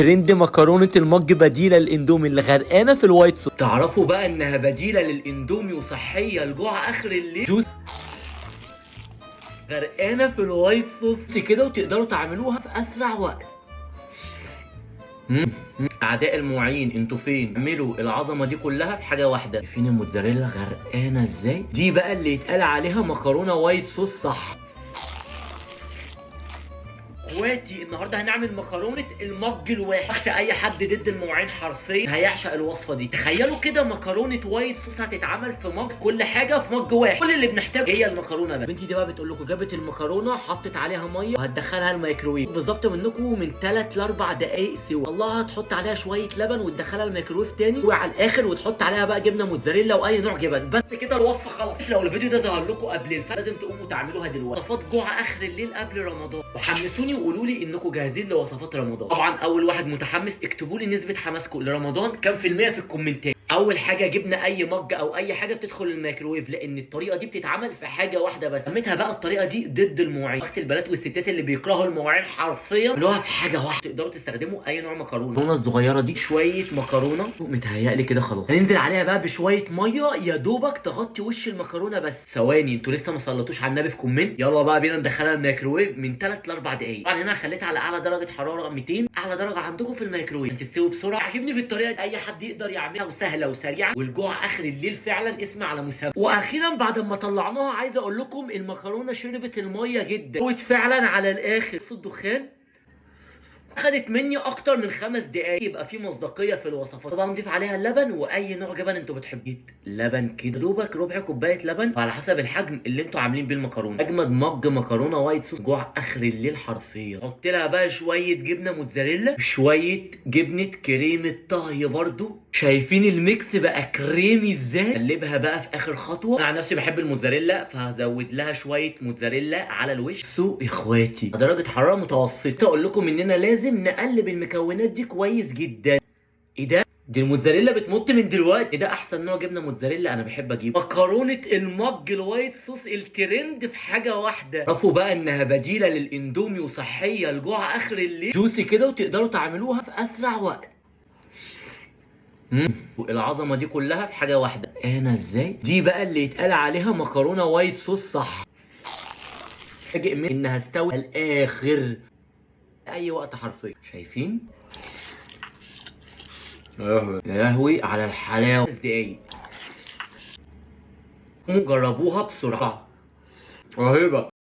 ترند مكرونه المج بديله للاندومي اللي غرقانه في الوايت صوص. تعرفوا بقى انها بديله للاندومي وصحيه لجوع اخر الليل. جوز غرقانه في الوايت صوص كده، وتقدروا تعملوها في اسرع وقت. اعداء المعين انتوا فين؟ اعملوا العظمه دي كلها في حاجه واحده. شايفين الموتزاريلا غرقانه ازاي؟ دي بقى اللي يتقال عليها مكرونه وايت صوص صح. اخواتي النهارده هنعمل مكرونه المج الواحد. اي حد ضد المواعين حرفيا هيعشق الوصفه دي. تخيلوا كده مكرونه وايت صوص هتتعمل في مج، كل حاجه في مج واحد، كل اللي بنحتاجه هي المكرونه بس. بنتي دي بقى بتقول لكم جابت المكرونه حطت عليها ميه وهتدخلها الميكروويف بالظبط منكم من 3 ل 4 دقائق سوا. الله، هتحط عليها شويه لبن وتدخلها الميكروويف تاني وعلى الاخر وتحط عليها بقى جبنه موتزاريلا واي نوع جبن. بس كده الوصفه خلاص. لو الفيديو ده ظهر لكم قبل الفجر لازم تقوموا تعملوها دلوقتي. وصفات جوع اخر الليل قبل رمضان. وحمسوني وقولوا لي انكم جاهزين لوصفات رمضان. طبعا اول واحد متحمس اكتبوا لي نسبه حماسكم لرمضان كام في المية في الكومنتات. اول حاجه جبنا اي مج او اي حاجه بتدخل الميكروويف، لان الطريقه دي بتتعمل في حاجه واحده بس. سميتها بقى الطريقه دي ضد المواعين. اخت البنات والستات اللي بيكرهوا المواعين حرفيا عملوها في حاجه واحده. تقدروا تستخدموا اي نوع مكرونه. المكرونه الصغيره دي شويه مكرونه متهيألي كده خلاص. هننزل عليها بقى بشويه ميه يا دوبك تغطي وش المكرونه بس. ثواني، انتوا لسه ما صليتوش على النبي في كومنت؟ يلا بقى بينا ندخلها الميكروويف من 3 ل 4 دقائق. طبعا هنا خليتها على اعلى درجه حراره 200، اعلى درجه عندكم في الميكروويف تستوي بسرعه. عجبني في الطريقه دي اي حد يقدر يعملها وسهله وسريعه، والجوع اخر الليل فعلا اسم على مسابقه. واخيرا بعد ما طلعناها عايز اقول لكم المكرونه شربت الميه جدا فعلا على الاخر. بصوا الدخان اخدت مني اكتر من 5 دقايق. يبقى في مصداقيه في الوصفات. طبعا نضيف عليها اللبن واي نوع جبن انتوا بتحبوه. لبن كده دوبك ربع كوبايه لبن وعلى حسب الحجم اللي انتوا عاملين بيه المكرونه. اجمد مج مكرونه وايت صوص جوع اخر الليل حرفيا. حط لها بقى شويه جبنه موتزاريلا وشويه جبنه كريمه طهي برده. شايفين الميكس بقى كريمي ازاي؟ قلبها بقى في اخر خطوه. انا عن نفسي بحب الموتزاريلا فهزود لها شويه موتزاريلا على الوش. سوق اخواتي درجه حراره متوسطه. اقول لكم اننا لازم نقلب المكونات دي كويس جدا. ايه ده؟ دي الموتزاريلا بتمط من دلوقتي. ده احسن نوع جبنه موتزاريلا انا بحب اجيبه. مكرونه المج الوايت صوص الترند في حاجه واحده. عرفوا بقى انها بديله للاندومي وصحيه لجوع اخر الليل. جوسي كده وتقدروا تعملوها في اسرع وقت. العظمه دي كلها في حاجه واحده. انا ازاي؟ دي بقى اللي يتقال عليها مكرونه وايت صوص صح. فاجئ من انها استوت الاخر اي وقت حرفيا. شايفين؟ يا لهوي على الحلاوه. 5 دقايق. جربوها بسرعه رهيبه.